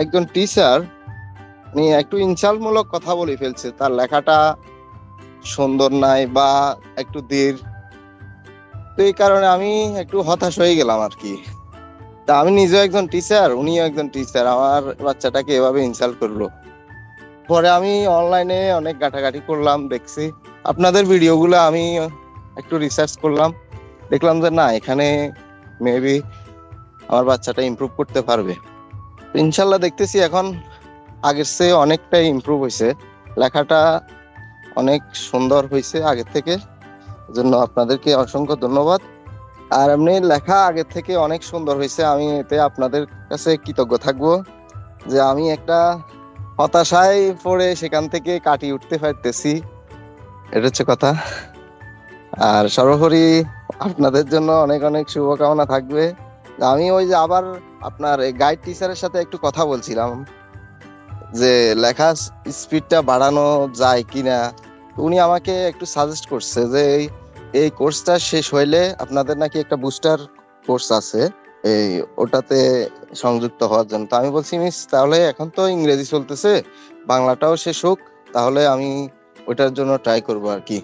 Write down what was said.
একজন টিচার নিয়ে একটু ইনসাল্টমূলক কথা বলে ফেলছে, তার লেখাটা সুন্দর নাই বা একটু ধীর। তো এই কারণে আমি একটু হতাশ হয়ে গেলাম আর কি। তা আমি নিজেও একজন টিচার, উনিও একজন টিচার, আমার বাচ্চাটাকে এভাবে ইনসাল্ট করলো। পরে আমি অনলাইনে অনেক ঘাটাঘাটি করলাম, দেখছি আপনাদের ভিডিওগুলো, আমি একটু রিসার্চ করলাম, দেখলাম যে না, এখানে মেবি আমার বাচ্চাটা ইমপ্রুভ করতে পারবে। ইনশাল্লাহ দেখতেছি এখন আগের চেয়ে অনেকটাই ইমপ্রুভ হয়েছে, লেখাটা অনেক সুন্দর হয়েছে আগের থেকে। জন্য আপনাদেরকে অসংখ্য ধন্যবাদ। আর এমনি লেখা আগের থেকে অনেক সুন্দর হয়েছে, আমি এতে আপনাদের কাছে কৃতজ্ঞ থাকবো যে আমি একটা হতাশায় পড়ে সেখান থেকে কাটিয়ে উঠতে পারতেছি, এটা হচ্ছে কথা। আর সর্বোপরি আপনাদের জন্য অনেক অনেক শুভকামনা থাকবে। আমি ওই যে আবার আপনার গাইড টিচারের সাথে একটু কথা বলছিলাম যে লেখা স্পিডটা বাড়ানো যায় কিনা। উনি আমাকে একটু সাজেস্ট করছে যে এই কোর্সটা শেষ হইলে আপনাদের নাকি একটা বুস্টার কোর্স আছে, এই ওটাতে সংযুক্ত হওয়ার জন্য। তো আমি বলছি মিস, তাহলে এখন তো ইংরেজি চলতেছে, বাংলাটাও শেষ হোক, তাহলে আমি ওটার জন্য ট্রাই করবো আর কি।